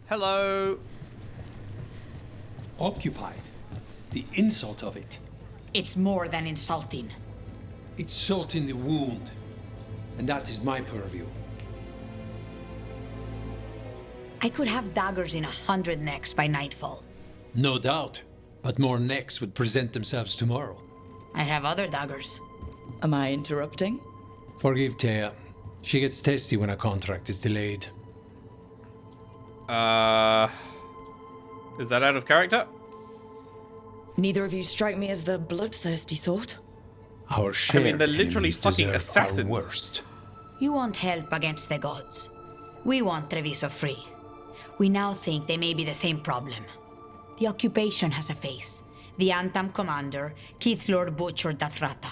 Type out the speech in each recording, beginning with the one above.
Hello. Occupied. The insult of it. It's more than insulting. It's salt in the wound. And that is my purview. I could have daggers in 100 necks by nightfall. No doubt. But more necks would present themselves tomorrow. I have other daggers. Am I interrupting? Forgive Thea. She gets testy when a contract is delayed. Is that out of character? Neither of you strike me as the bloodthirsty sort. Our shared they're literally enemies fucking deserve assassins. our worst. You want help against the gods. We want Treviso free. We now think they may be the same problem. The occupation has a face. The Antam commander, Keith Lord Butcher Dathrata.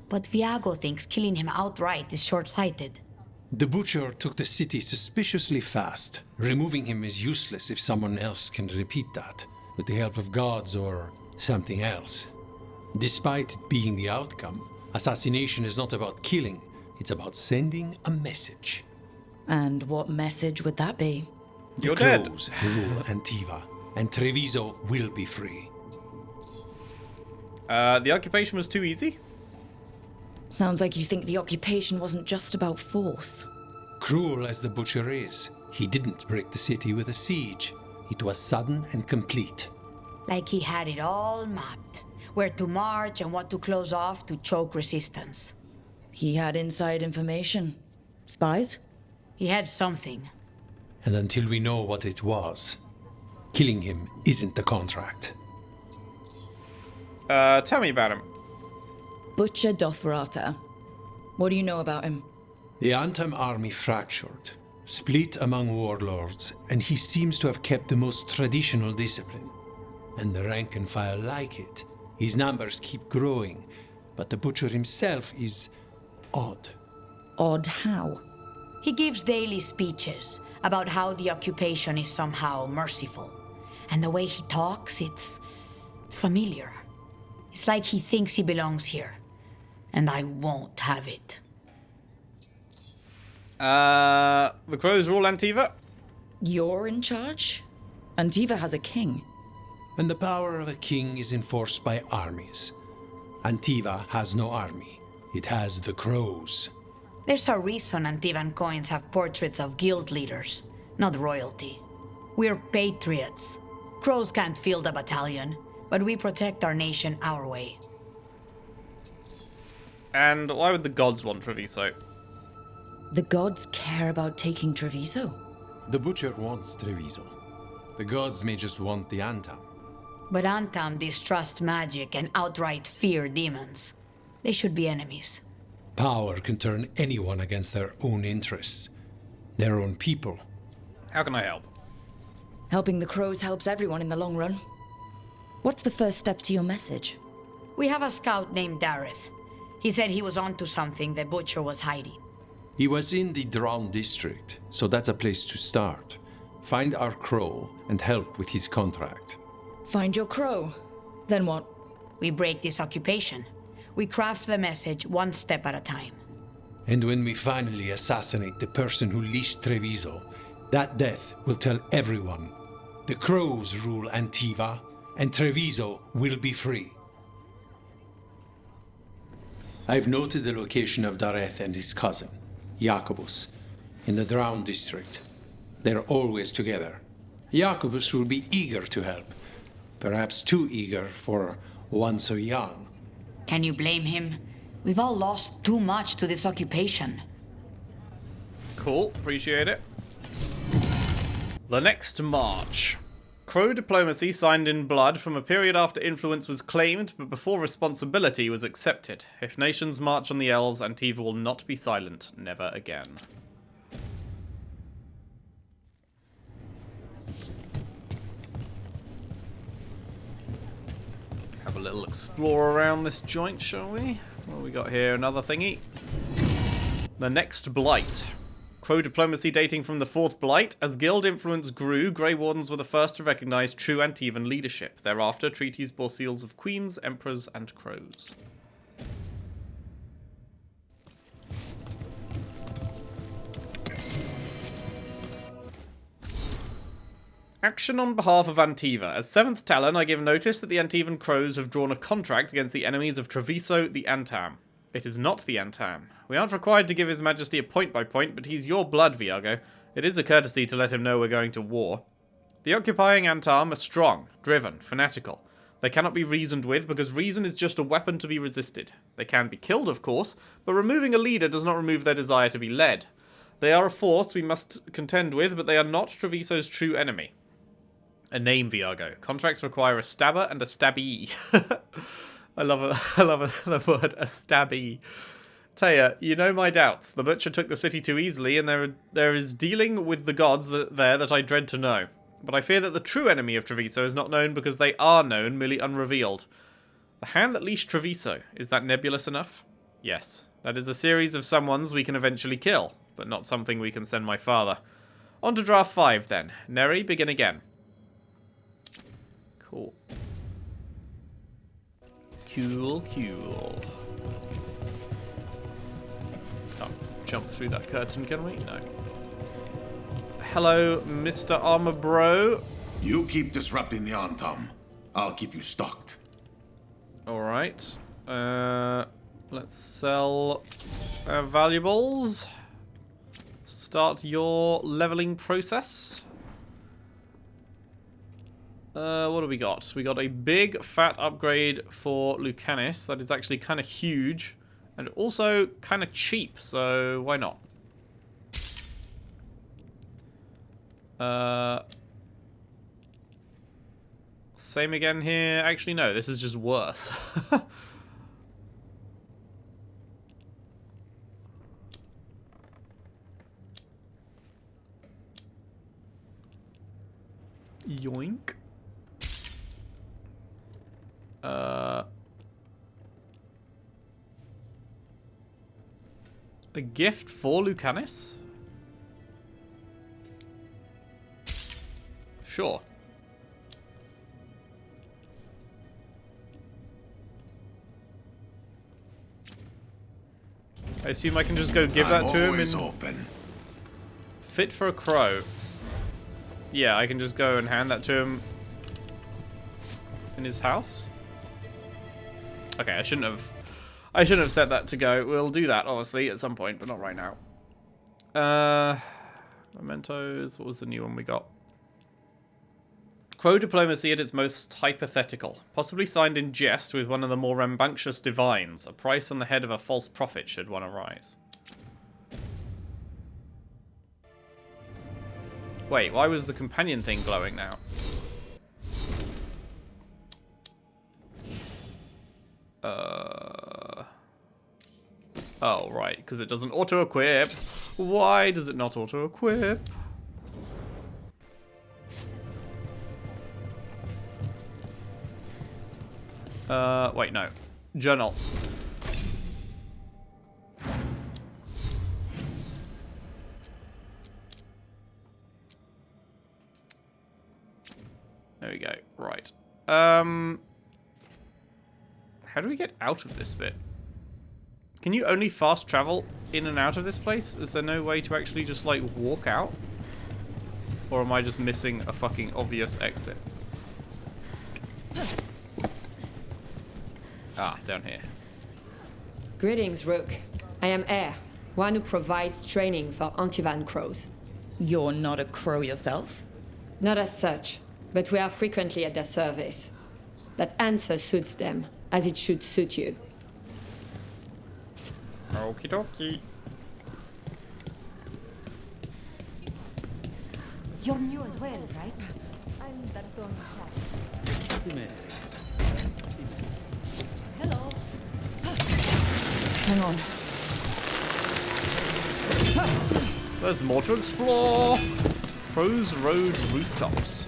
But Viago thinks killing him outright is short-sighted. The Butcher took the city suspiciously fast. Removing him is useless if someone else can repeat that, with the help of gods or something else. Despite it being the outcome, assassination is not about killing, it's about sending a message. And what message would that be? You're the dead. Crows rule Antiva, and Treviso will be free. The occupation was too easy. Sounds like you think the occupation wasn't just about force. Cruel as the Butcher is, he didn't break the city with a siege. It was sudden and complete. Like he had it all mapped. Where to march and what to close off to choke resistance. He had inside information. Spies? He had something. And until we know what it was, killing him isn't the contract. Tell me about him. Butcher Dothrata. What do you know about him? The Antam army fractured, split among warlords, and he seems to have kept the most traditional discipline. And the rank and file like it. His numbers keep growing, but the Butcher himself is odd. Odd how? He gives daily speeches about how the occupation is somehow merciful. And the way he talks, it's familiar. It's like he thinks he belongs here. And I won't have it. The Crows rule Antiva? You're in charge? Antiva has a king. And the power of a king is enforced by armies. Antiva has no army. It has the Crows. There's a reason Antivan coins have portraits of guild leaders, not royalty. We're patriots. Crows can't field a battalion, but we protect our nation our way. And why would the gods want Treviso? The gods care about taking Treviso? The Butcher wants Treviso. The gods may just want the Antam. But Antam distrust magic and outright fear demons. They should be enemies. Power can turn anyone against their own interests, their own people. How can I help? Helping the Crows helps everyone in the long run. What's the first step to your message? We have a scout named Dareth. He said he was onto something the Butcher was hiding. He was in the Drown district, so that's a place to start. Find our Crow and help with his contract. Find your Crow. Then what? We break this occupation. We craft the message one step at a time. And when we finally assassinate the person who leashed Treviso, that death will tell everyone. The Crows rule Antiva, and Treviso will be free. I've noted the location of Dareth and his cousin, Jacobus, in the Drown district. They're always together. Jacobus will be eager to help. Perhaps too eager for one so young. Can you blame him? We've all lost too much to this occupation. Cool, appreciate it. The next march. Crow diplomacy signed in blood from a period after influence was claimed, but before responsibility was accepted. If nations march on the elves, Antiva will not be silent, never again. Have a little explore around this joint, shall we? What we got here? Another thingy. The next blight. Crow diplomacy dating from the Fourth Blight. As guild influence grew, Grey Wardens were the first to recognize true Antivan leadership. Thereafter, treaties bore seals of queens, emperors, and crows. Action on behalf of Antiva. As 7th Talon, I give notice that the Antivan Crows have drawn a contract against the enemies of Treviso the Antam. It is not the Antam. We aren't required to give His Majesty a point-by-point, but he's your blood, Viago. It is a courtesy to let him know we're going to war. The occupying Antam are strong, driven, fanatical. They cannot be reasoned with, because reason is just a weapon to be resisted. They can be killed, of course, but removing a leader does not remove their desire to be led. They are a force we must contend with, but they are not Treviso's true enemy. A name, Viago. Contracts require a stabber and a stabbee. I love the word, a stabbee. Taya, you know my doubts. The butcher took the city too easily, and there is dealing with the gods there that I dread to know. But I fear that the true enemy of Treviso is not known because they are known, merely unrevealed. The hand that leashed Treviso, is that nebulous enough? Yes. That is a series of someones we can eventually kill, but not something we can send my father. On to draft 5 then. Neri, begin again. Cool. Cool. Oh, jump through that curtain, can we? No. Hello, Mr. Armor Bro. You keep disrupting the Antam. I'll keep you stocked. Alright. Let's sell valuables. Start your leveling process. What do we got? We got a big fat upgrade for Lucanus. That is actually kind of huge. And also kind of cheap, so why not? Same again here. Actually, no, this is just worse. Yoink. A gift for Lucanus? Sure. I assume I can just go give that to him in... Open. Fit for a crow. Yeah, I can just go and hand that to him in his house. Okay, I shouldn't have set that to go. We'll do that, obviously, at some point, but not right now. Mementos. What was the new one we got? Crow diplomacy at its most hypothetical. Possibly signed in jest with one of the more rambunctious divines. A price on the head of a false prophet should one arise. Wait, why was the companion thing glowing now? Oh, right, because it doesn't auto-equip. Why does it not auto-equip? Wait, no. Journal. There we go. Right. How do we get out of this bit? Can you only fast travel in and out of this place? Is there no way to actually just, like, walk out? Or am I just missing a fucking obvious exit? Ah, down here. Greetings, Rook. I am Air, one who provides training for Antivan Crows. You're not a crow yourself? Not as such, but we are frequently at their service. That answer suits them, as it should suit you. Okie dokie. You're new as well, right? I'm Darton Chat. Hello. Hang on. There's more to explore. Crow's Road rooftops.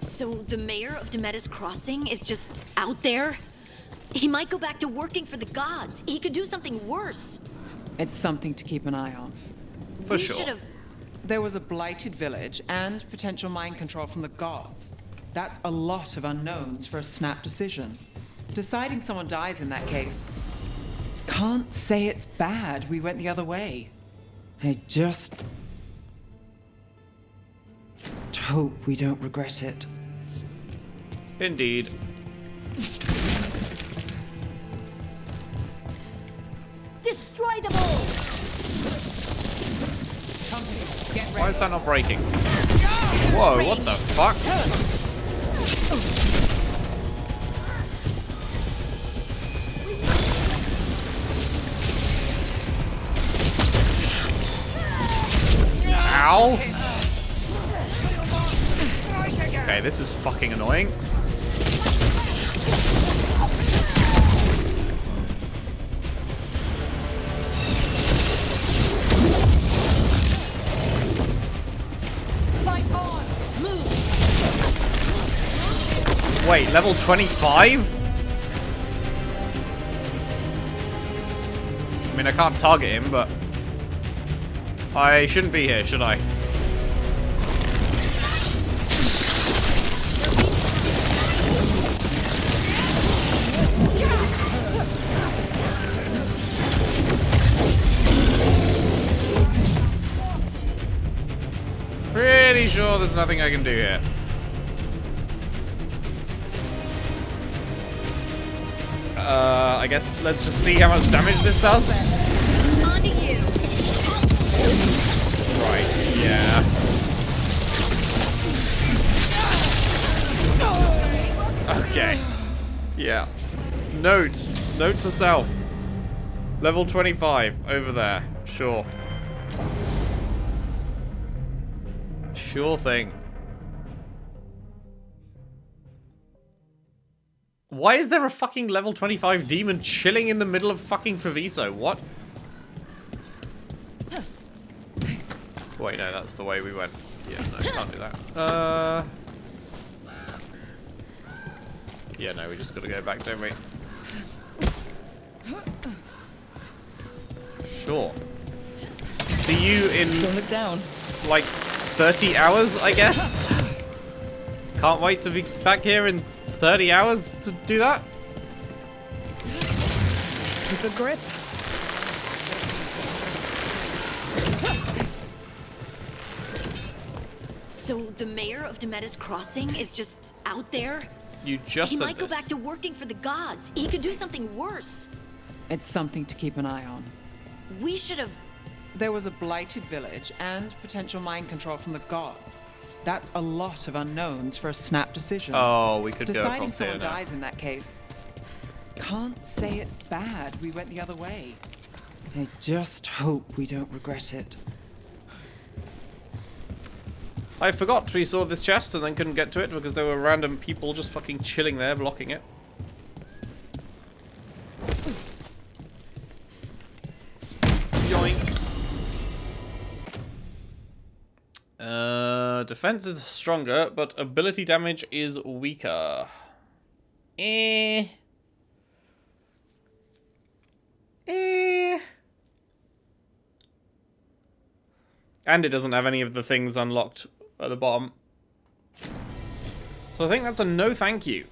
So the mayor of Demetis Crossing is just out there? He might go back to working for the gods. He could do something worse. It's something to keep an eye on. For We sure. should've- There was a blighted village and potential mind control from the gods. That's a lot of unknowns for a snap decision. Deciding someone dies in that case, Can't say it's bad. We went the other way. I just hope we don't regret it. Indeed. Destroy them all! Why is that not breaking? Whoa, what the fuck? Ow! Okay, this is fucking annoying. Wait, level 25? I mean, I can't target him, but I shouldn't be here, should I? Pretty sure there's nothing I can do here. I guess let's just see how much damage this does. On to you. Right, yeah. Okay. Yeah. Note to self. Level 25 over there. Sure. Sure thing. Why is there a fucking level 25 demon chilling in the middle of fucking Treviso? What? Wait, no, that's the way we went. Yeah, no, can't do that. Yeah, no, we just gotta go back, don't we? Sure. See you in, Don't look down. like, 30 hours, I guess? Can't wait to be back here in 30 hours to do that? Keep a grip. So the mayor of Demetis Crossing is just out there? You just He said might go this. back to working for the gods. He could do something worse. It's something to keep an eye on. We should have... There was a blighted village and potential mind control from the gods. That's a lot of unknowns for a snap decision. Oh, we could go Deciding across here someone now. dies in that case. Can't say it's bad. We went the other way. I just hope we don't regret it. I forgot we saw this chest and then couldn't get to it because there were random people just fucking chilling there blocking it. Yoink. Defense is stronger, but ability damage is weaker. Eh. And it doesn't have any of the things unlocked at the bottom. So I think that's a no thank you.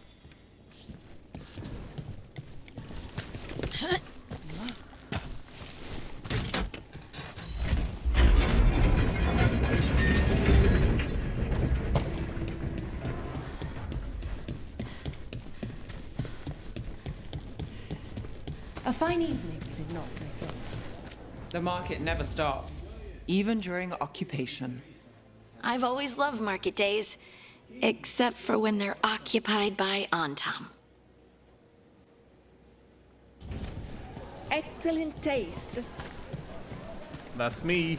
A fine evening, is it not, my friends? The market never stops, even during occupation. I've always loved market days, except for when they're occupied by Antam. Excellent taste. That's me.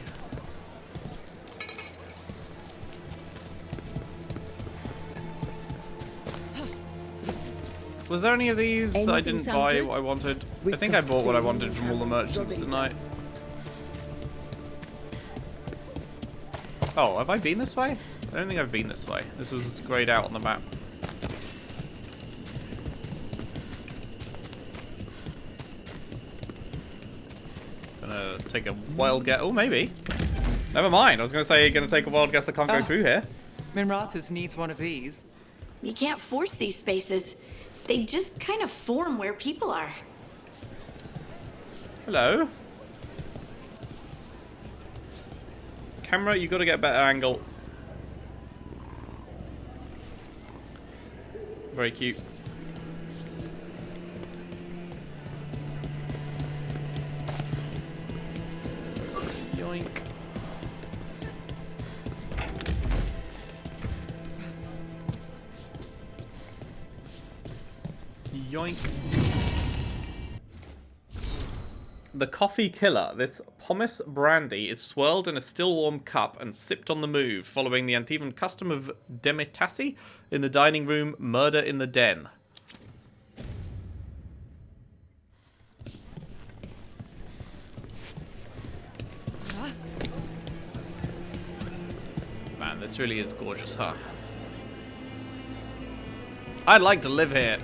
Was there any of these that I Anything didn't sound buy good? what I wanted? I We've think I got bought what I cinnamon, wanted from all the ham, merchants strawberry tonight. Oh, have I been this way? I don't think I've been this way. This was grayed out on the map. Gonna take a wild guess. Oh, maybe. Never mind. I was gonna say gonna take a wild guess. I can't go Oh. through here. Minrathas needs one of these. You can't force these spaces. They just kind of form where people are. Hello. Camera, you gotta get a better angle. Very cute. Yoink. Yoink. The coffee killer. This pomace brandy is swirled in a still warm cup and sipped on the move, following the Antivan custom of demitasse in the dining room, murder in the den. Man, this really is gorgeous, huh? I'd like to live here.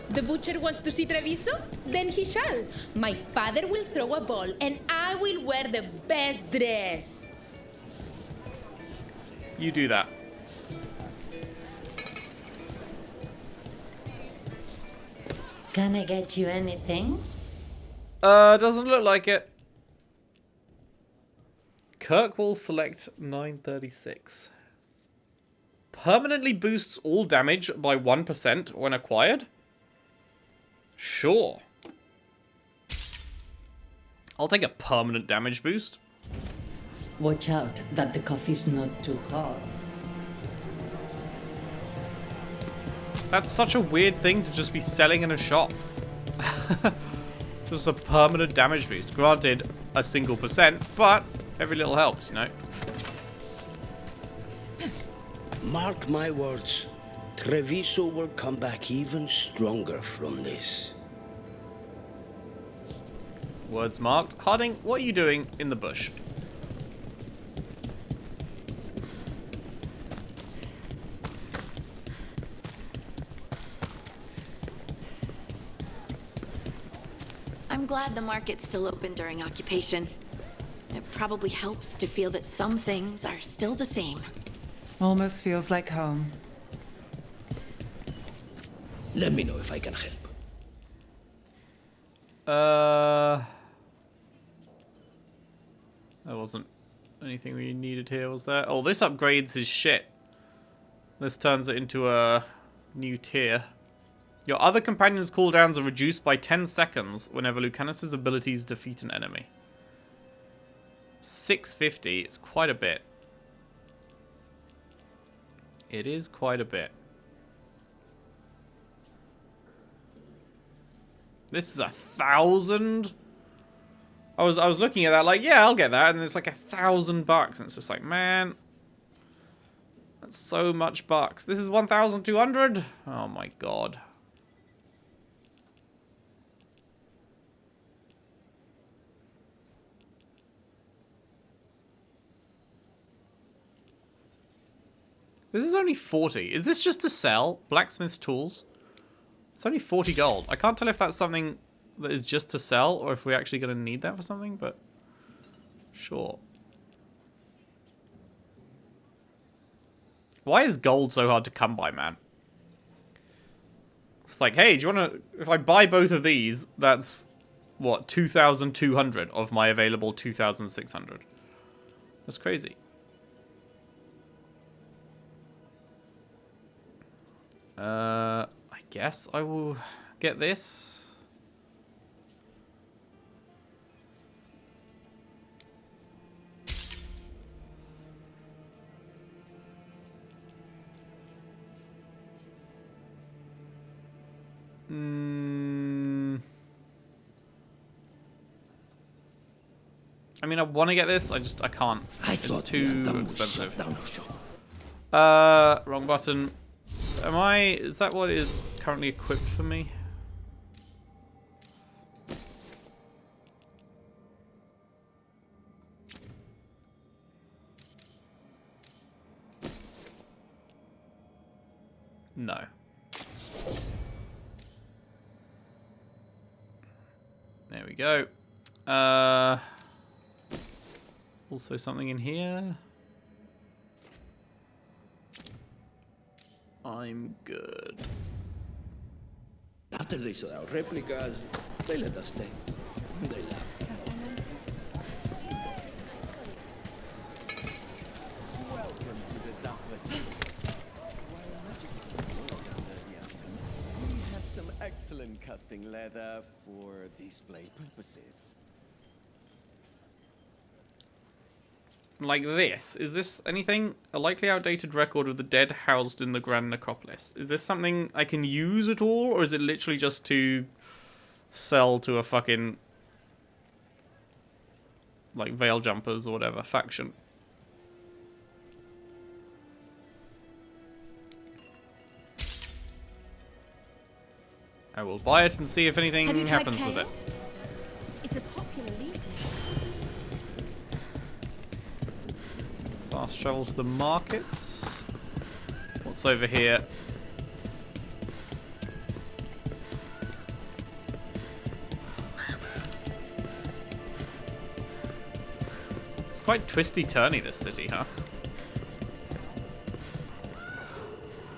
The butcher wants to see Treviso? Then he shall. My father will throw a ball, and I will wear the best dress. You do that. Can I get you anything? Doesn't look like it. Kirk will select 936. Permanently boosts all damage by 1% when acquired? Sure. I'll take a permanent damage boost. Watch out that the coffee's not too hot. That's such a weird thing to just be selling in a shop. Just a permanent damage boost. Granted, a single %, but every little helps, you know. Mark my words. Treviso will come back even stronger from this. Words marked. Harding, what are you doing in the bush? I'm glad the market's still open during occupation. It probably helps to feel that some things are still the same. Almost feels like home. Let me know if I can help. There wasn't anything we needed here, was there? Oh, this upgrades his shit. This turns it into a new tier. Your other companion's cooldowns are reduced by 10 seconds whenever Lucanus' abilities defeat an enemy. 650, it's quite a bit. It is quite a bit. This is 1,000? I was looking at that like, yeah, I'll get that, and it's like $1,000, and it's just like, man, that's so much bucks. This is 1,200? Oh my god. This is only 40. Is this just to sell? Blacksmith's tools? It's only 40 gold. I can't tell if that's something that is just to sell or if we're actually going to need that for something, but sure. Why is gold so hard to come by, man? It's like, hey, do you want to... If I buy both of these, that's, what, 2,200 of my available 2,600. That's crazy. I guess I will get this. I mean, I want to get this. I can't. It's too expensive. Wrong button. Is that what is currently equipped for me? No. There we go. Also something in here. I'm good. After they saw our replicas, they let us stay. They laughed. Welcome to the Dark. While magic is performed under the Atom, we have some excellent casting leather for display purposes. Like this. Is this anything? A likely outdated record of the dead housed in the Grand Necropolis. Is this something I can use at all? Or is it literally just to sell to a fucking, like, Veil Jumpers or whatever faction? I will buy it and see if anything happens with it. It's a popular leaflet. Fast travel to the markets. What's over here? It's quite twisty-turny, this city, huh?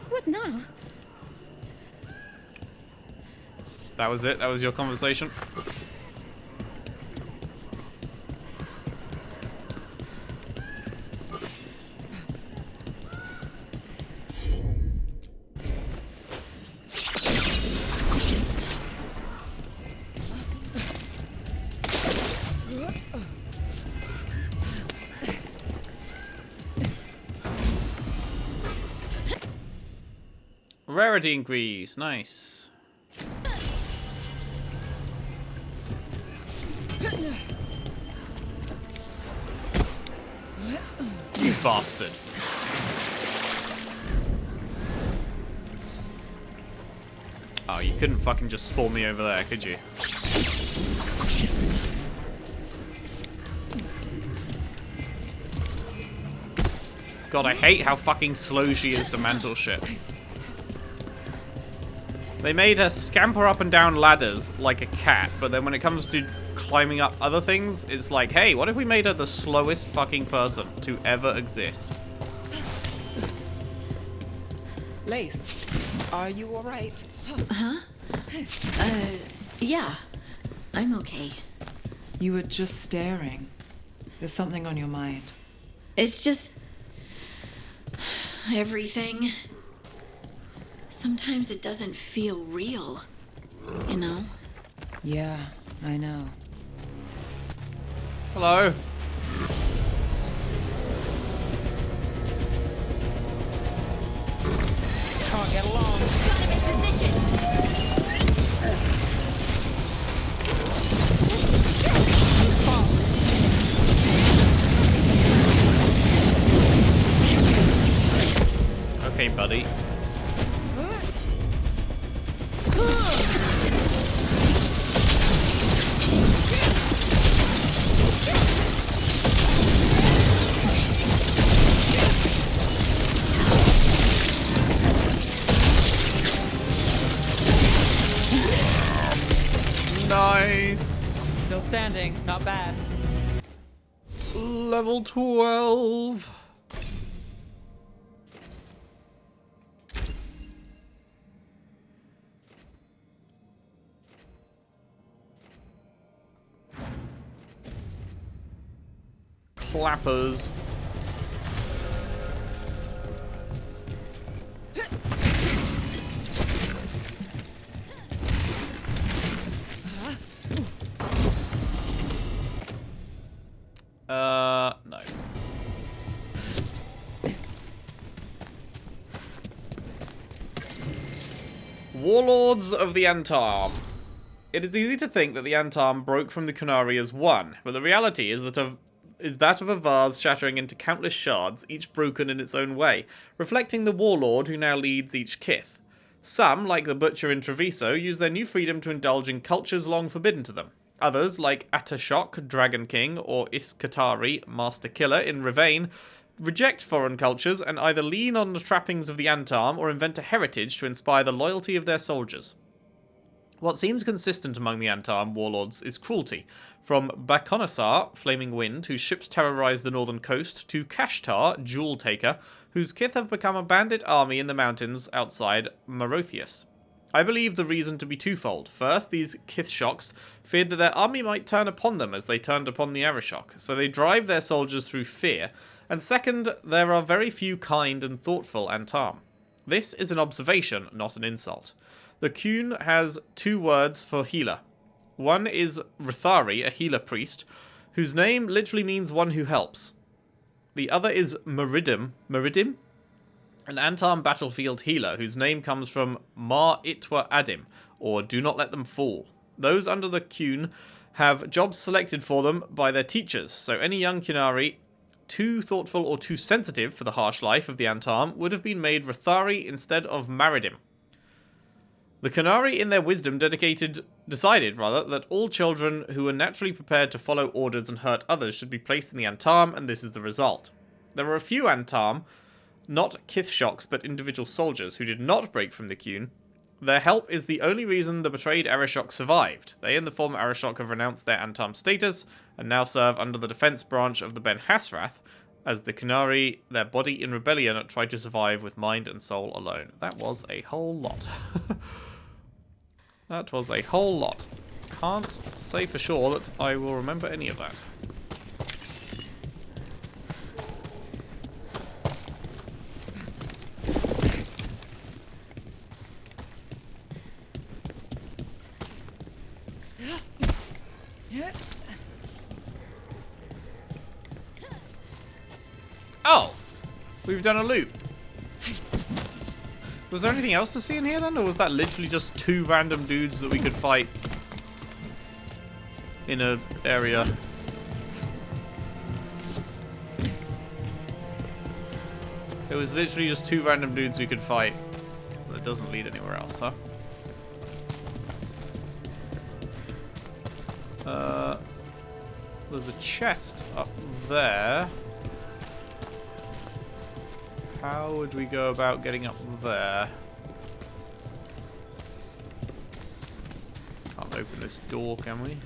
What now? That was it? That was your conversation? Rarity increase, nice. You bastard. Oh, you couldn't fucking just spawn me over there, could you? God, I hate how fucking slow she is to mantle shit. They made her scamper up and down ladders like a cat, but then when it comes to climbing up other things, it's like, hey, what if we made her the slowest fucking person to ever exist? Lace, are you alright? Huh? Yeah. I'm okay. You were just staring. There's something on your mind. It's just... everything. Sometimes it doesn't feel real, you know? Yeah, I know. Hello. Can't get along. Got him in position! Okay, buddy. Nice. Still standing, not bad. Level 12. Clappers. No. Warlords of the Antarm. It is easy to think that the Antarm broke from the Kunari as one, but the reality is that of a vase shattering into countless shards, each broken in its own way, reflecting the warlord who now leads each kith. Some, like the Butcher in Treviso, use their new freedom to indulge in cultures long forbidden to them. Others, like Atashok, Dragon King, or Iskatari, Master Killer in Rivain, reject foreign cultures and either lean on the trappings of the Antarm or invent a heritage to inspire the loyalty of their soldiers. What seems consistent among the Antarm warlords is cruelty, from Bakonasar, Flaming Wind, whose ships terrorize the northern coast, to Kashtar, Jewel Taker, whose kith have become a bandit army in the mountains outside Marothius. I believe the reason to be twofold. First, these Kithshoks feared that their army might turn upon them as they turned upon the Arishok, so they drive their soldiers through fear. And second, there are very few kind and thoughtful Antam. This is an observation, not an insult. The Qun has 2 words for healer. One is Rithari, a healer priest, whose name literally means one who helps. The other is Meridim, an Antam battlefield healer, whose name comes from Mar Itwa Adim, or do not let them fall. Those under the Qun have jobs selected for them by their teachers, so any young Qunari too thoughtful or too sensitive for the harsh life of the Antam would have been made Rithari instead of Maridim. The Qunari, in their wisdom, decided that all children who were naturally prepared to follow orders and hurt others should be placed in the Antam, and this is the result. There were a few Antam, not Kithshoks, but individual soldiers, who did not break from the Qun. Their help is the only reason the betrayed Arishok survived. They and the former Arishok have renounced their Antam status, and now serve under the defense branch of the Ben Hasrath, as the Qunari, their body in rebellion, tried to survive with mind and soul alone. That was a whole lot. That was a whole lot. Can't say for sure that I will remember any of that. Oh! We've done a loop. Was there anything else to see in here then? Or was that literally just 2 random dudes that we could fight in an area? It was literally just 2 random dudes we could fight. That doesn't lead anywhere else, huh? There's a chest up there. How would we go about getting up there? Can't open this door, can we?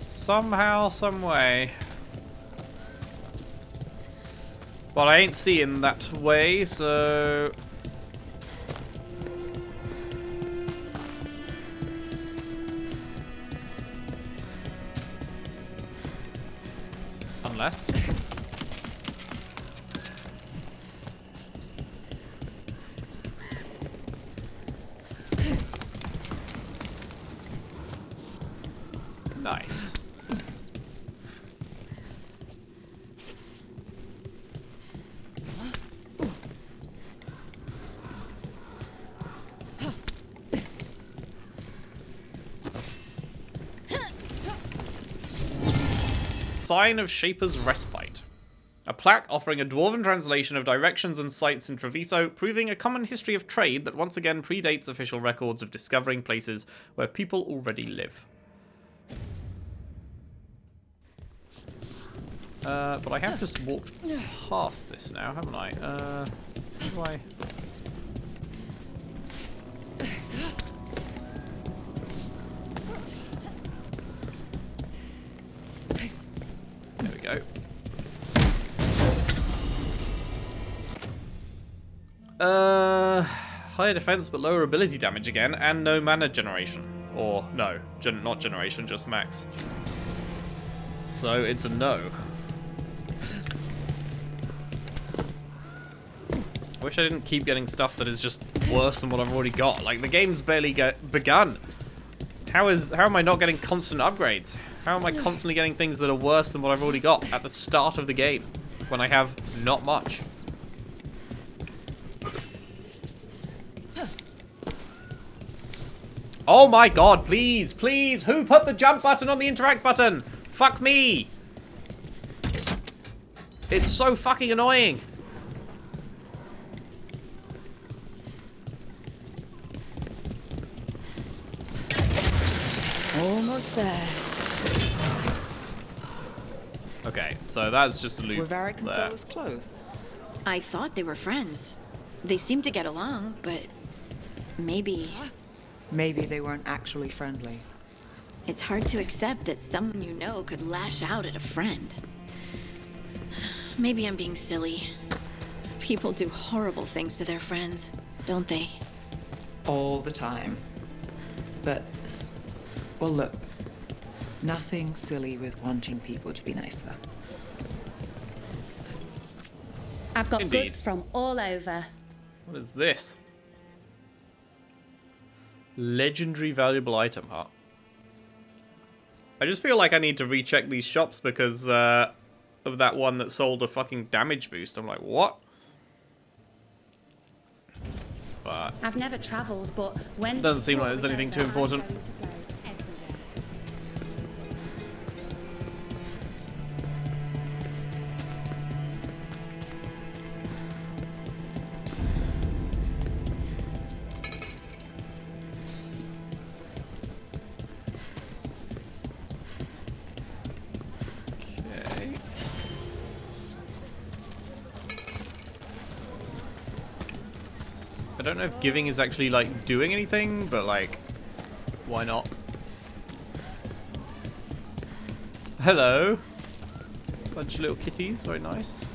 Somehow, some way. But I ain't seeing that way, so... Unless... Nice. Sign of Shaper's Respite. A plaque offering a dwarven translation of directions and sites in Treviso, proving a common history of trade that once again predates official records of discovering places where people already live. But I have just walked past this now, haven't I? How do I... There we go. Higher defense but lower ability damage again, and no mana generation. Or, no, not generation, just max. So, it's a no. I wish I didn't keep getting stuff that is just worse than what I've already got. Like, the game's barely begun. How am I not getting constant upgrades? How am I constantly getting things that are worse than what I've already got at the start of the game, when I have not much? Oh my god, please, please, who put the jump button on the interact button? Fuck me! It's so fucking annoying. Almost there. Okay, Okay, so that's just a loop Were Varric and there. Solus close? I thought they were friends. They seemed to get along, but maybe... Maybe they weren't actually friendly. It's hard to accept that someone you know could lash out at a friend. Maybe I'm being silly. People do horrible things to their friends, don't they? All the time. But, well, look. Nothing silly with wanting people to be nicer. I've got Indeed. goods from all over. What is this? Legendary valuable item, huh? I just feel like I need to recheck these shops because of that one that sold a fucking damage boost. I'm like, what? But I've never travelled, but when doesn't seem like there's anything too important. Okay. I don't know if giving is actually like doing anything, but like, why not? Hello. Bunch of little kitties, very nice.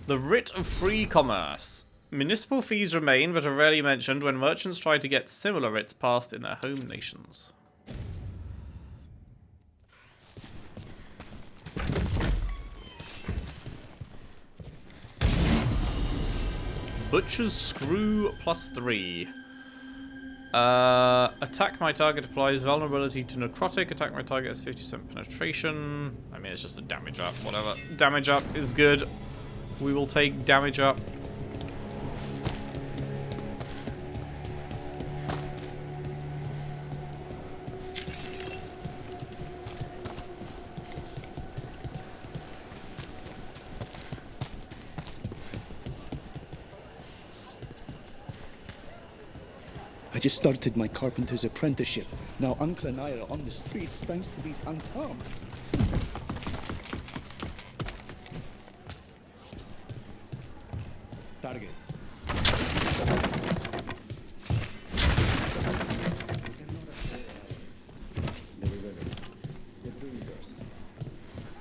The writ of free commerce. Municipal fees remain, but are rarely mentioned when merchants try to get similar writs passed in their home nations. Butcher's Screw +3. Attack my target applies vulnerability to necrotic. Attack my target has 50% penetration. I mean, it's just a damage up, whatever. Damage up is good. We will take damage up. I just started my carpenter's apprenticeship. Now Uncle and I are on the streets thanks to these unarmed. Targets.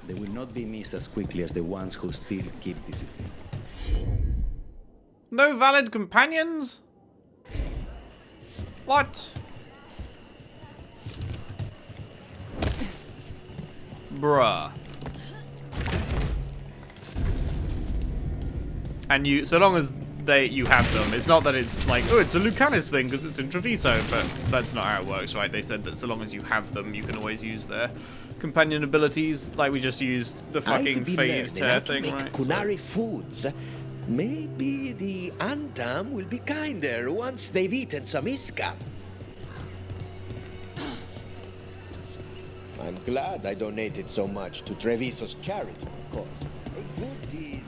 They will not be missed as quickly as the ones who still keep discipline. No valid companions? What? Bruh. And you, so long as you have them, it's not that it's like, oh, it's a Lucanus thing because it's in Treviso, but that's not how it works, right? They said that so long as you have them, you can always use their companion abilities, like we just used the fucking Fade Tear thing, right? Kunari foods. Maybe the Antam will be kinder once they've eaten some Iska. I'm glad I donated so much to Treviso's charitable causes. A good deed.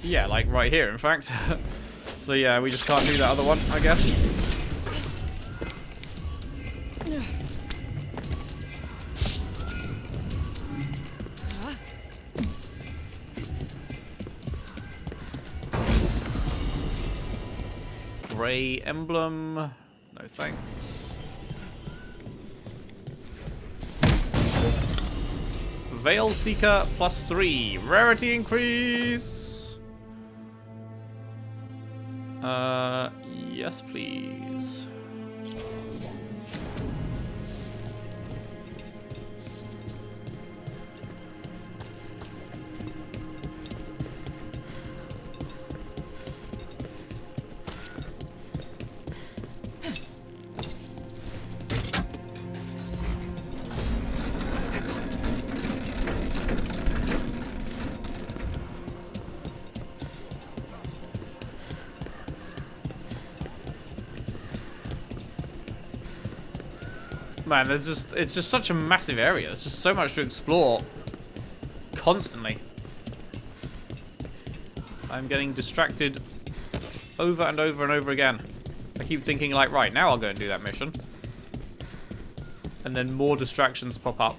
Yeah, like right here, in fact. So yeah, we just can't do that other one, I guess. Grey emblem. No thanks. Veil Seeker +3. Rarity increase. Yes, please. Man, it's just such a massive area. There's just so much to explore constantly. I'm getting distracted over and over and over again. I keep thinking like, right, now I'll go and do that mission. And then more distractions pop up.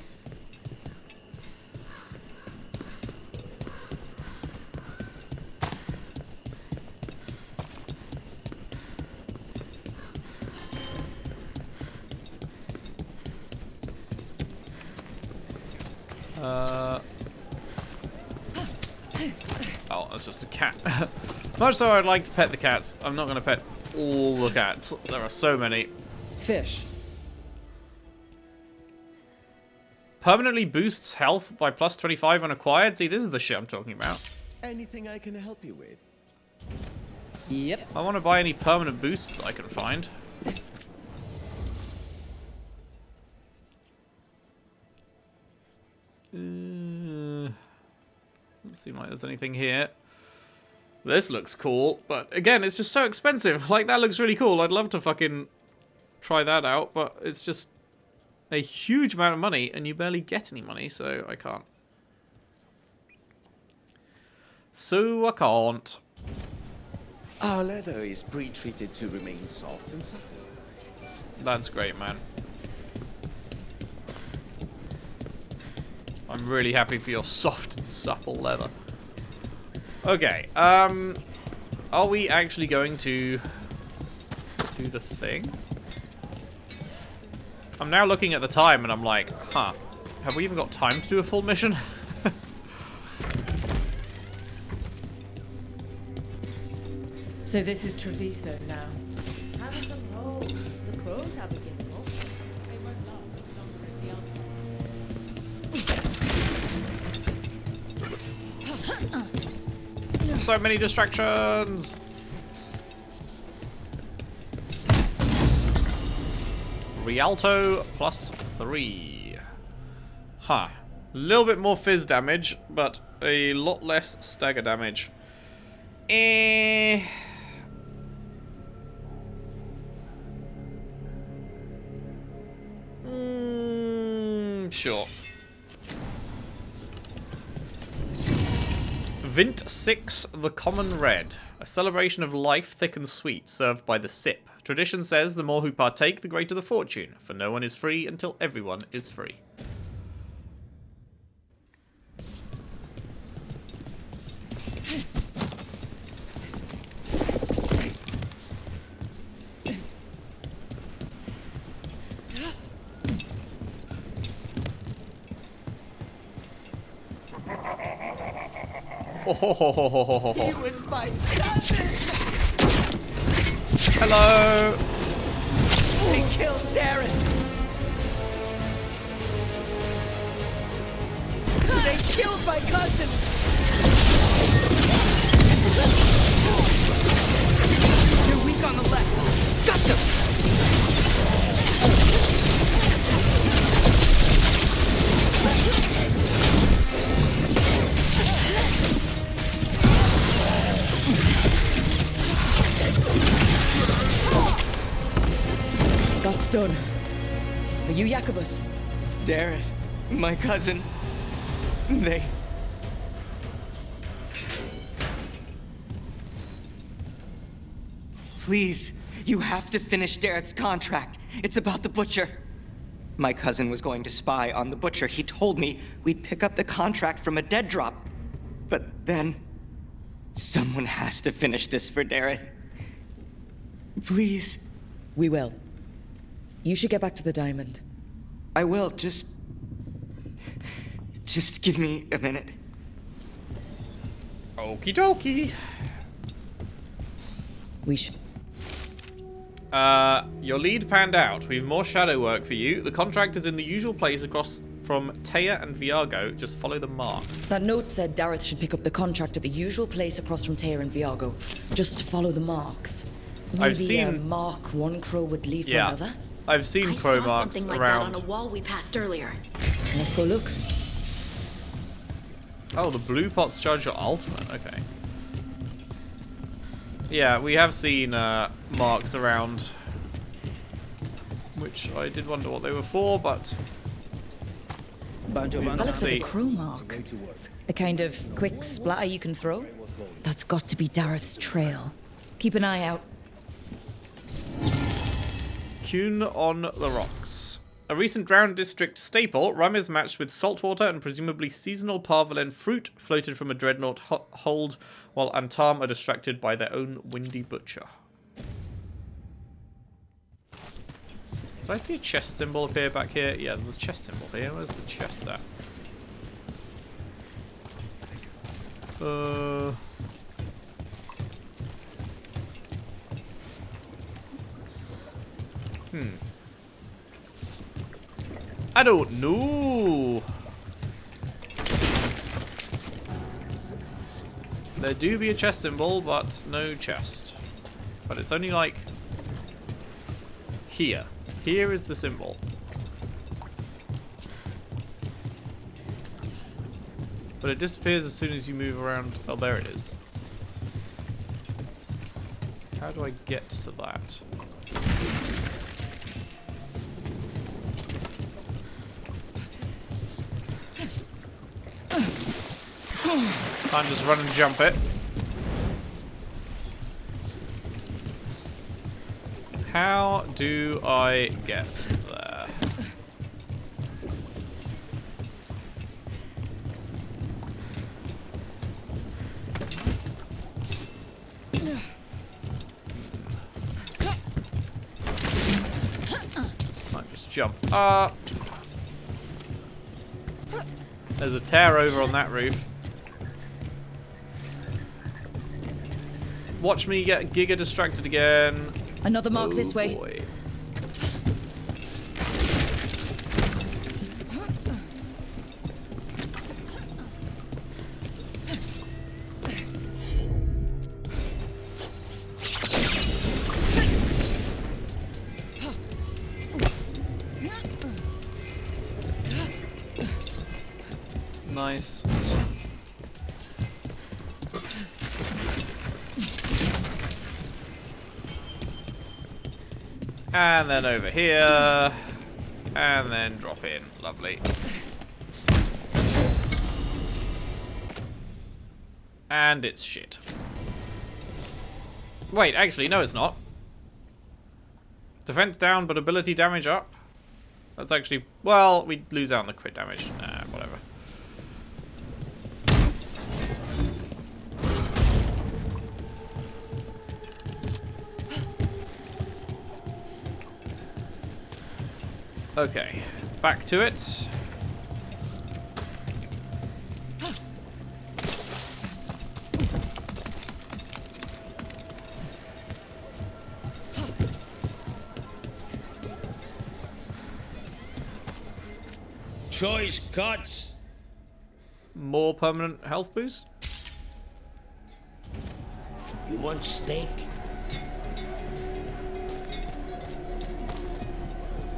Oh, that's just a cat. Much so I'd like to pet the cats, I'm not going to pet all the cats. There are so many. Fish. Permanently boosts health by plus 25 when acquired. See, this is the shit I'm talking about. Anything I can help you with? Yep. I want to buy any permanent boosts that I can find. Doesn't seem like there's anything here. This looks cool, but again, it's just so expensive. Like, that looks really cool. I'd love to fucking try that out, but it's just a huge amount of money, and you barely get any money, so I can't. So I can't. Our leather is pre-treated to remain soft and supple. That's great, man. I'm really happy for your soft and supple leather. Okay, are we actually going to do the thing? I'm now looking at the time and I'm like, huh, have we even got time to do a full mission? So this is Treviso now. Have some roll. The crows have a gift. They won't last much longer in the Altar. So many distractions. Rialto plus 3. Huh. A little bit more fizz damage, but a lot less stagger damage. Sure. Vint 6, the Common Red. A celebration of life, thick and sweet, served by the sip. Tradition says the more who partake, the greater the fortune, for no one is free until everyone is free. He was my cousin! Hello! They killed Darren! They killed my cousin! You're weak on the left. Got them! That's done. Are you Jacobus? Dareth, my cousin. They... Please, you have to finish Dareth's contract. It's about the Butcher. My cousin was going to spy on the Butcher. He told me we'd pick up the contract from a dead drop. But then... someone has to finish this for Dareth. Please. We will. You should get back to the diamond. I will, just give me a minute. Okie dokie. We should... Your lead panned out. We've more shadow work for you. The contract is in the usual place across from Teia and Viago. Just follow the marks. That note said Dareth should pick up the contract at the usual place across from Teia and Viago. Just follow the marks. Maybe I've seen... mark one crow would leave for another? I've seen crow marks something like around. that on a wall we passed earlier. Let's go look. Oh, the blue pots charge your ultimate. Okay. Yeah, we have seen marks around, which I did wonder what they were for, but That looks like a crow mark. A kind of quick splatter you can throw. That's got to be Dareth's trail. Keep an eye out. Kuhn on the rocks. A recent Drowned District staple, rum is matched with saltwater and presumably seasonal parvelen fruit floated from a dreadnought hold while Antam are distracted by their own windy butcher. Did I see a chest symbol appear back here? Yeah, there's a chest symbol here. Where's the chest at? I don't know. There do be a chest symbol, but no chest. But it's only like here. Here is the symbol. But it disappears as soon as you move around. Oh, there it is. How do I get to that? Can't just run and jump it. How do I get there? Can't just jump up. There's a tear over on that roof. Watch me get Giga distracted again. Another mark this way. Boy. Nice. And then over here. And then drop in. Lovely. And it's shit. Wait, actually, no it's not. Defense down, but ability damage up. That's actually... Well, we lose out on the crit damage. Nah, whatever. Okay, back to it. Choice cuts. More permanent health boost. You want steak?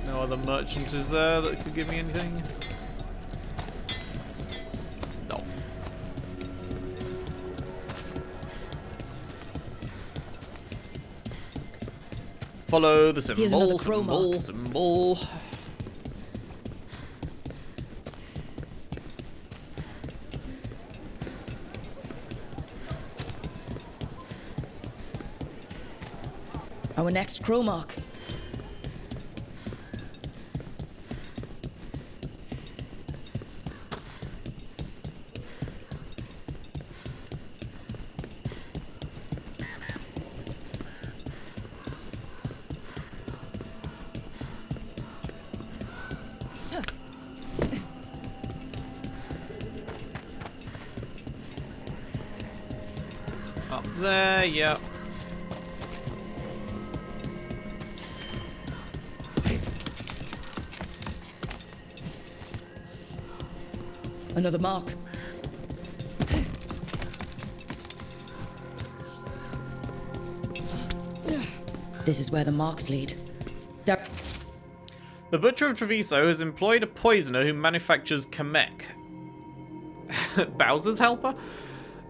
No other merchant is there that could give me anything? No. Follow the symbol, symbol. Our next crow mark. Up there, yeah. Another mark. This is where the marks lead. The Butcher of Treviso has employed a poisoner who manufactures Kamek. Bowser's helper?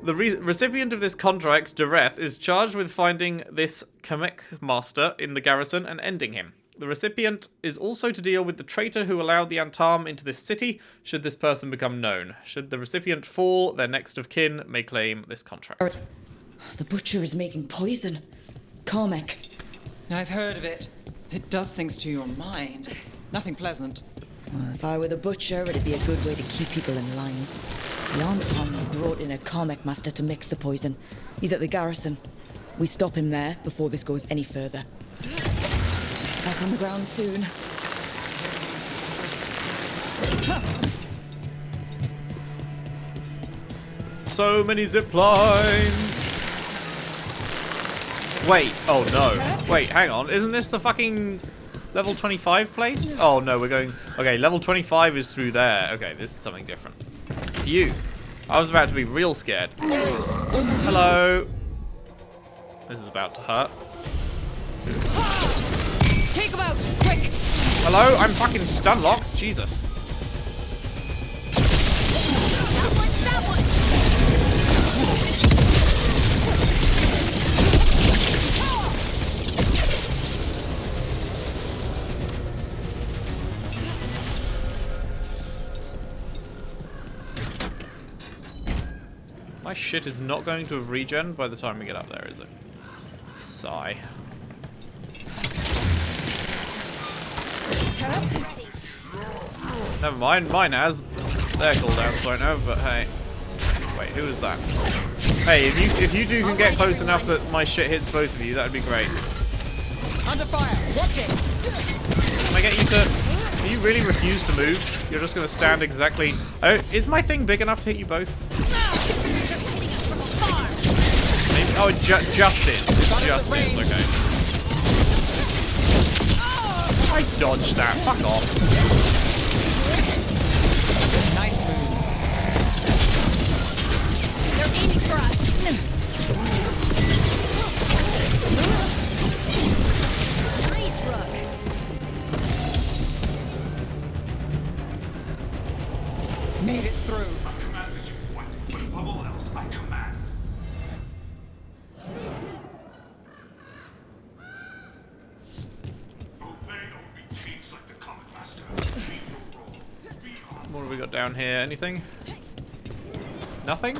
The recipient of this contract, Dareth, is charged with finding this Kamek master in the garrison and ending him. The recipient is also to deal with the traitor who allowed the Antam into this city, should this person become known. Should the recipient fall, their next of kin may claim this contract. The butcher is making poison. Cormac. I've heard of it. It does things to your mind. Nothing pleasant. Well, if I were the butcher, it'd be a good way to keep people in line. The Antam brought in a Cormac master to mix the poison. He's at the garrison. We stop him there before this goes any further. Back on the ground soon. So many zip lines. Wait, oh no. Wait, hang on. Isn't this the fucking level 25 place? Oh no, we're going... Okay, level 25 is through there. Okay, this is something different. Phew. I was about to be real scared. Hello. This is about to hurt. Take him out, quick! Hello? I'm fucking stun locked. Jesus. My shit is not going to have regen by the time we get up there, is it? Sigh. Never mind, mine has. Their cooldowns don't have, but hey. Wait, who is that? Hey, if you two can get close enough that my shit hits both of you, that'd be great. Under fire, watch it! Can I get you to... Do you really refuse to move? You're just gonna stand exactly... Oh, is my thing big enough to hit you both? Maybe... Oh, it just is. It just is, okay. I dodged that. Fuck off. Nice move. They're aiming for us. Nice rook. Made it through. What have we got down here? Anything? Nothing?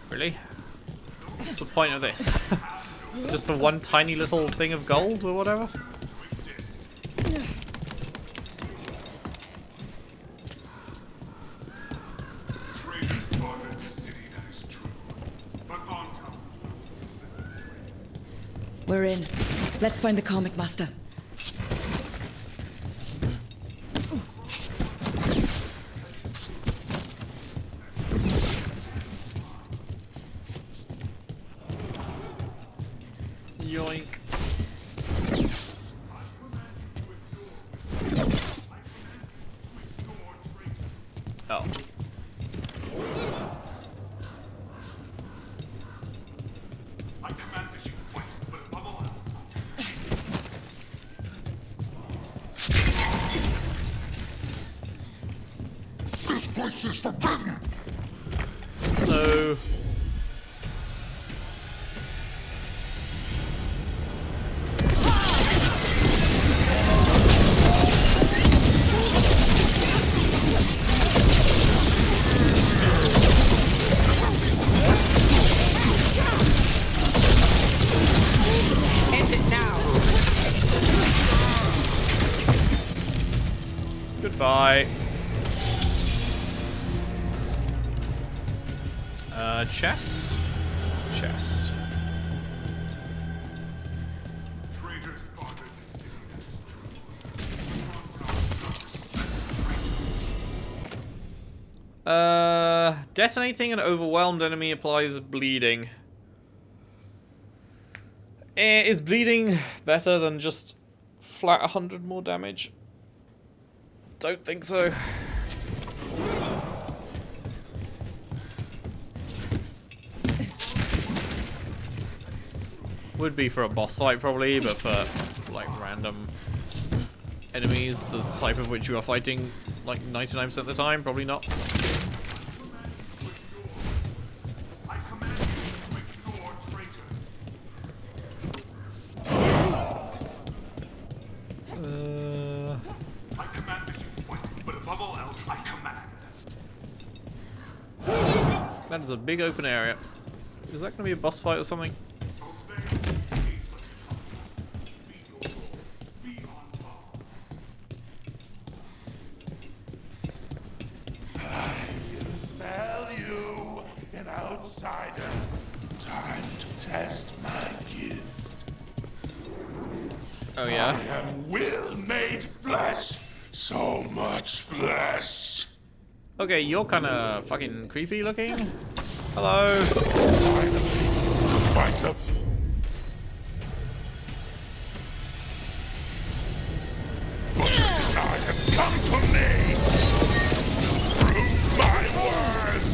Really? What's the point of this? Just the one tiny little thing of gold or whatever? We're in. Let's find the Cormac master. Yoink. Oh. This place is forbidden! Hello. End it now. Goodbye. Chest? Chest. Detonating an overwhelmed enemy applies bleeding. Is bleeding better than just flat 100 more damage? Don't think so. Would be for a boss fight probably, but for like random enemies, the type of which you are fighting like 99% of the time, probably not. I command that you fight, but above all else, I command. That is a big open area. Is that going to be a boss fight or something? Smell you, an outsider. Time to test my gift. Oh yeah? I am will made flesh. So much flesh. Okay, you're kind of fucking creepy looking. Hello. Fight the butcher's time has come to me. Prove my words.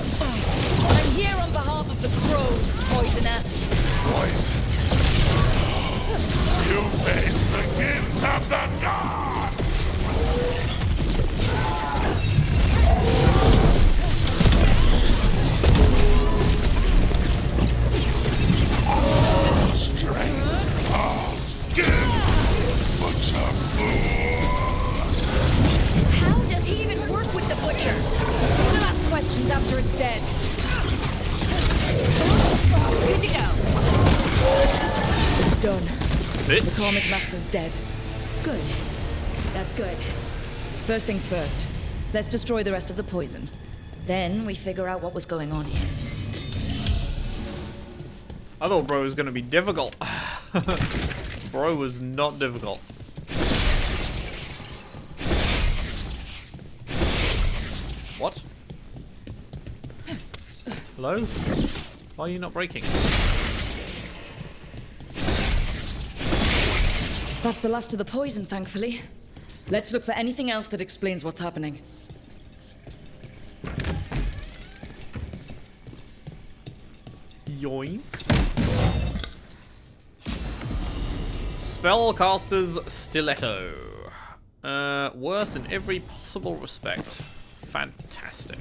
I'm here on behalf of the crows, poisoner. Poison. You face the gift of the gods. Strength of skin. Butcher fool. How does he even work with the butcher? Don't ask questions after it's dead. Good to go. It's done. Bitch. The comic master's dead. Good. That's good. First things first. Let's destroy the rest of the poison. Then we figure out what was going on here. I thought bro was going to be difficult. Bro was not difficult. What? Hello? Why are you not breaking? That's the last of the poison, thankfully. Let's look for anything else that explains what's happening. Yoink. Spellcaster's Stiletto. Worse in every possible respect. Fantastic.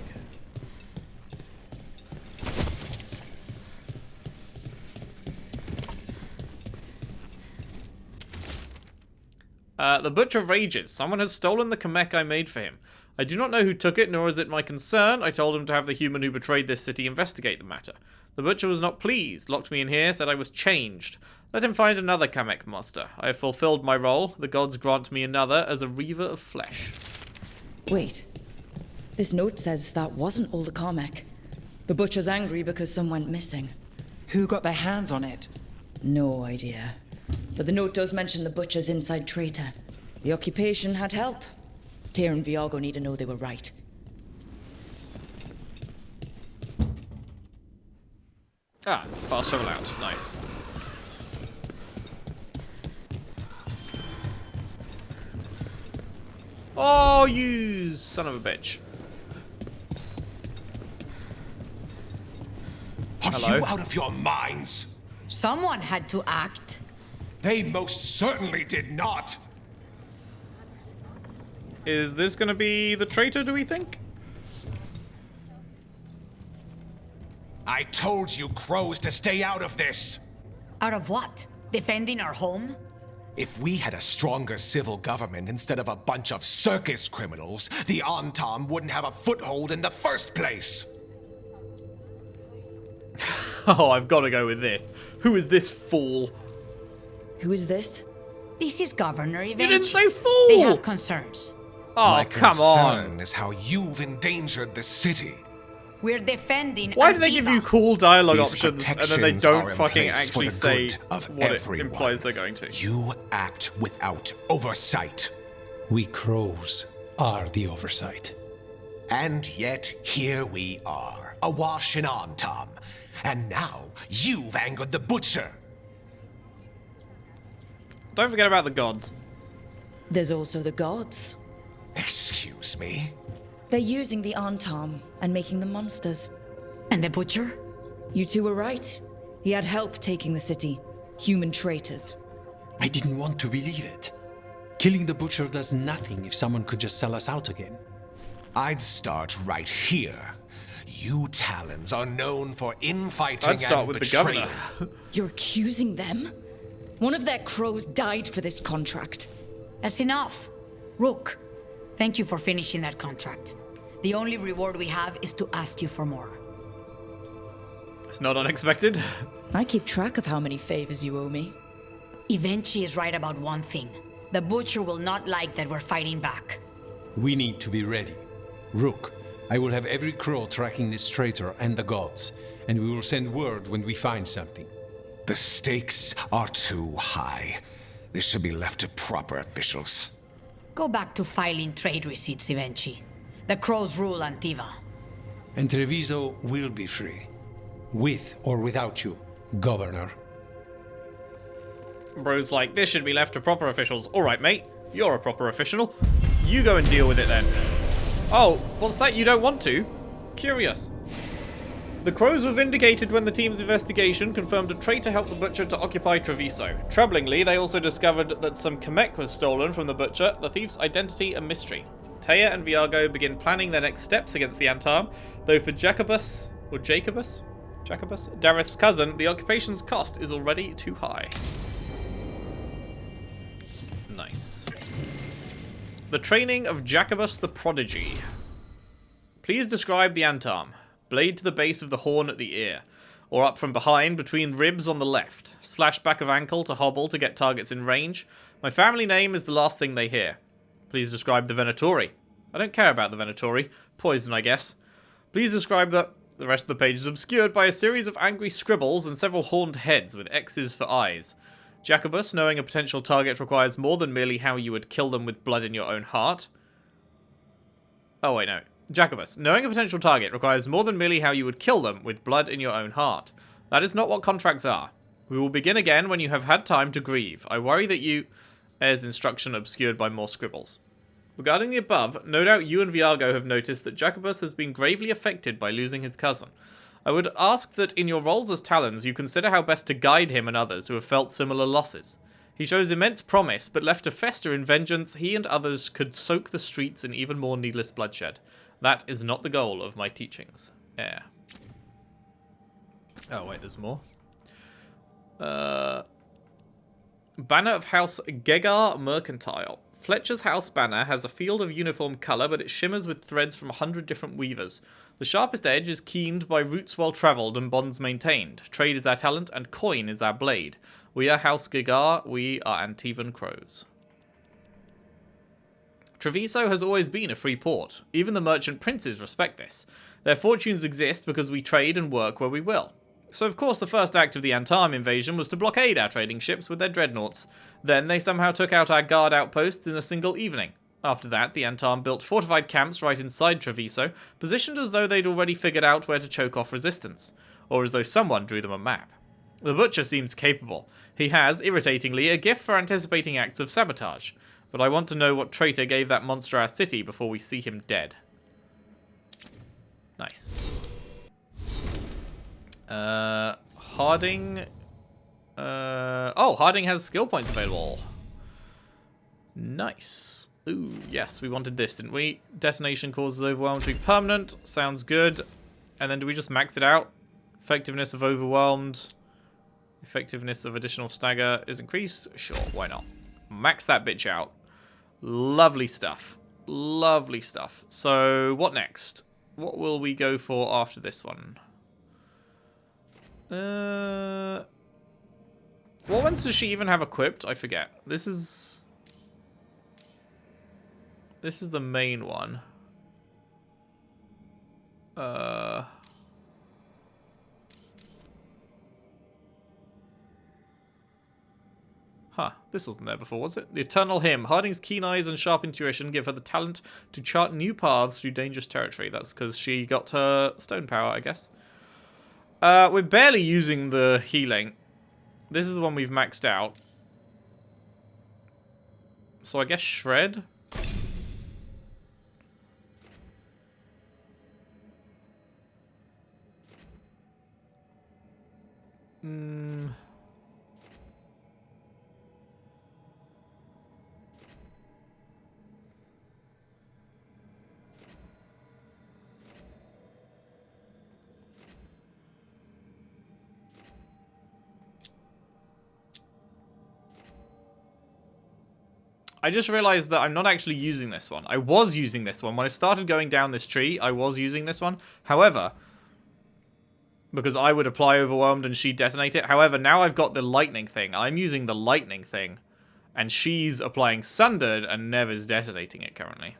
The butcher rages. Someone has stolen the Kamek I made for him. I do not know who took it, nor is it my concern. I told him to have the human who betrayed this city investigate the matter. The butcher was not pleased, locked me in here, said I was changed. Let him find another Kamek master. I have fulfilled my role. The gods grant me another as a reaver of flesh. Wait. This note says that wasn't all the Kamek. The butcher's angry because some went missing. Who got their hands on it? No idea. But the note does mention the butcher's inside traitor. The occupation had help. Tyr and Veilguard need to know they were right. Ah, fast travel out. Nice. Oh, you son of a bitch. Are Hello? you out of your minds? Someone had to act. They most certainly did not. Is this gonna be the traitor, do we think? I told you crows to stay out of this. Out of what? Defending our home? If we had a stronger civil government instead of a bunch of circus criminals, the Antam wouldn't have a foothold in the first place. Oh, I've got to go with this. Who is this fool? Who is this? This is Governor Event. You didn't say fool! They have concerns. Oh, My come on. concern is how you've endangered the city. We're defending Why do they give you cool dialogue These options and then they protections don't are in fucking place for actually the say good of what everyone. it implies they're going to? You act without oversight. We crows are the oversight. And yet, here we are, awash in Antam. And now, you've angered the butcher. Don't forget about the gods. There's also the gods. Excuse me? They're using the Antam and making them monsters. And the butcher? You two were right. He had help taking the city. Human traitors. I didn't want to believe it. Killing the butcher does nothing if someone could just sell us out again. I'd start right here. You Talons are known for infighting I'd start and with betrayal. the governor. You're accusing them? One of their crows died for this contract. That's enough. Rook, thank you for finishing that contract. The only reward we have is to ask you for more. It's not unexpected. I keep track of how many favors you owe me. Evenchi is right about one thing. The Butcher will not like that we're fighting back. We need to be ready. Rook, I will have every crow tracking this traitor and the gods, and we will send word when we find something. The stakes are too high. This should be left to proper officials. Go back to filing trade receipts, Evenchi. The crows rule Antiva. And Treviso will be free. With or without you, Governor. Bro's like, this should be left to proper officials. Alright, mate. You're a proper official. You go and deal with it then. Oh, what's that? You don't want to? Curious. The crows were vindicated when the team's investigation confirmed a traitor helped the Butcher to occupy Treviso. Troublingly, they also discovered that some Kamek was stolen from the Butcher, the thief's identity a mystery. Taya and Viago begin planning their next steps against the Antam, though for Jacobus, Dareth's cousin, the occupation's cost is already too high. Nice. The training of Jacobus the Prodigy. Please describe the Antam. Blade to the base of the horn at the ear, or up from behind between ribs on the left. Slash back of ankle to hobble to get targets in range. My family name is the last thing they hear. Please describe the Venatori. I don't care about the Venatori. Poison, I guess. Please describe the... The rest of the page is obscured by a series of angry scribbles and several horned heads with X's for eyes. Jacobus, knowing a potential target requires more than merely how you would kill them with blood in your own heart. Oh, wait, no. Jacobus, knowing a potential target requires more than merely how you would kill them with blood in your own heart. That is not what contracts are. We will begin again when you have had time to grieve. I worry that you... Airs instruction obscured by more scribbles. Regarding the above, no doubt you and Viago have noticed that Jacobus has been gravely affected by losing his cousin. I would ask that in your roles as Talons you consider how best to guide him and others who have felt similar losses. He shows immense promise, but left to fester in vengeance, he and others could soak the streets in even more needless bloodshed. That is not the goal of my teachings. Oh wait, there's more. Banner of House Gegar Mercantile. Fletcher's house banner has a field of uniform colour, but it shimmers with threads from 100 different weavers. The sharpest edge is keened by routes well travelled and bonds maintained. Trade is our talent, and coin is our blade. We are House Gegar, we are Antivan Crows. Treviso has always been a free port. Even the merchant princes respect this. Their fortunes exist because we trade and work where we will. So of course the first act of the Antam invasion was to blockade our trading ships with their dreadnoughts. Then they somehow took out our guard outposts in a single evening. After that, the Antam built fortified camps right inside Treviso, positioned as though they'd already figured out where to choke off resistance. Or as though someone drew them a map. The Butcher seems capable. He has, irritatingly, a gift for anticipating acts of sabotage. But I want to know what traitor gave that monster our city before we see him dead. Nice. Harding... oh, Harding has skill points available. Nice. Ooh, yes, we wanted this, didn't we? Detonation causes overwhelm to be permanent. Sounds good. And then do we just max it out? Effectiveness of overwhelmed. Effectiveness of additional stagger is increased. Sure, why not? Max that bitch out. Lovely stuff. Lovely stuff. So, what next? What will we go for after this one? What ones does she even have equipped? I forget. This is the main one. Huh, this wasn't there before, was it? The Eternal Hymn. Harding's keen eyes and sharp intuition give her the talent to chart new paths through dangerous territory. That's because she got her stone power, I guess. We're barely using the healing. This is the one we've maxed out. So I guess Shred? I just realized that I'm not actually using this one. I was using this one. When I started going down this tree, I was using this one. However, because I would apply Overwhelmed and she'd detonate it. However, now I've got the lightning thing. I'm using the lightning thing. And she's applying Sundered and Never's detonating it currently.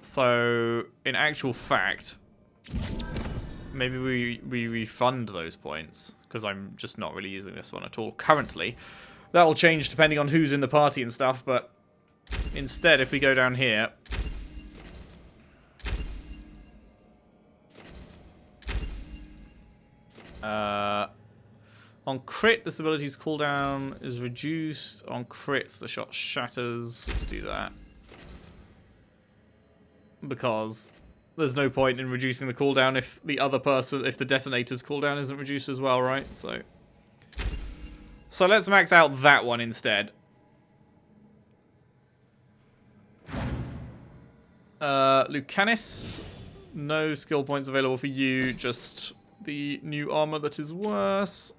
So, in actual fact, maybe we refund those points. Because I'm just not really using this one at all currently. That will change depending on who's in the party and stuff, but instead, if we go down here... on crit, this ability's cooldown is reduced. On crit, the shot shatters. Let's do that. Because there's no point in reducing the cooldown if the other person, if the detonator's cooldown isn't reduced as well, right? So let's max out that one instead. Lucanus, no skill points available for you, just the new armor that is worse.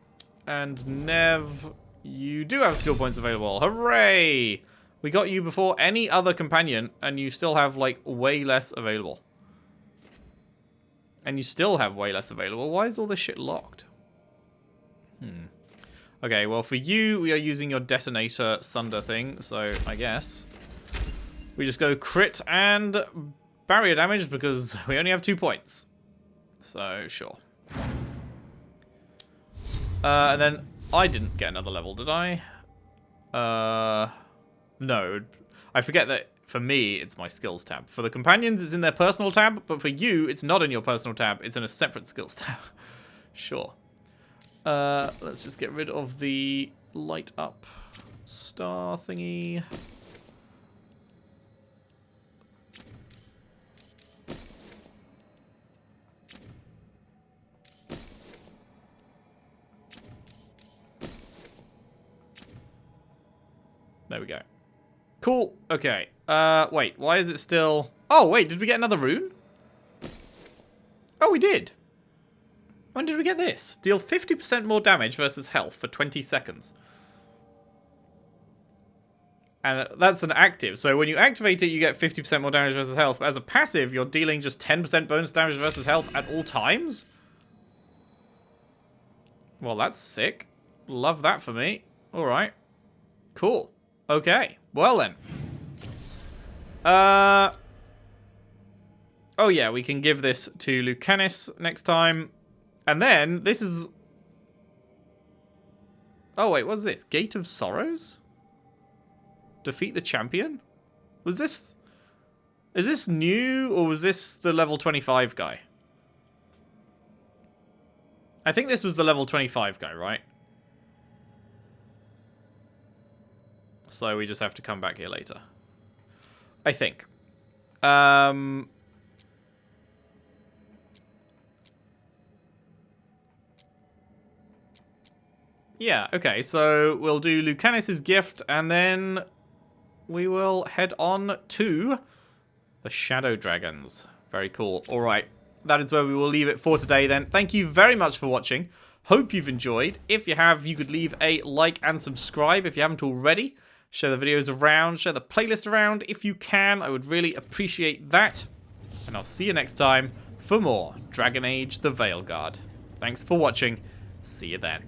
And Nev, you do have skill points available. Hooray! We got you before any other companion, and you still have, like, way less available. And you still have way less available. Why is all this shit locked? Okay, well, for you, we are using your detonator Sunder thing, so I guess we just go crit and barrier damage because we only have 2 points. So, sure. And then I didn't get another level, did I? No. I forget that for me, it's my skills tab. For the companions, it's in their personal tab, but for you, it's not in your personal tab. It's in a separate skills tab. Sure. Let's just get rid of the light up star thingy. There we go. Cool. Okay. Wait. Why is it still... Oh, wait. Did we get another rune? Oh, we did. When did we get this? Deal 50% more damage versus health for 20 seconds. And that's an active. So when you activate it, you get 50% more damage versus health. But as a passive, you're dealing just 10% bonus damage versus health at all times? Well, that's sick. Love that for me. All right. Cool. Okay, well then. Oh yeah, we can give this to Lucanus next time. And then, this is... Oh wait, what's this? Gate of Sorrows? Defeat the champion? Was this... Is this new, or was this the level 25 guy? I think this was the level 25 guy, right? So we just have to come back here later. I think. Yeah, okay. So we'll do Lucanus' gift, and then we will head on to the Shadow Dragons. Very cool. All right. That is where we will leave it for today then. Thank you very much for watching. Hope you've enjoyed. If you have, you could leave a like and subscribe if you haven't already. Share the videos around, share the playlist around if you can. I would really appreciate that. And I'll see you next time for more Dragon Age the Veilguard. Thanks for watching. See you then.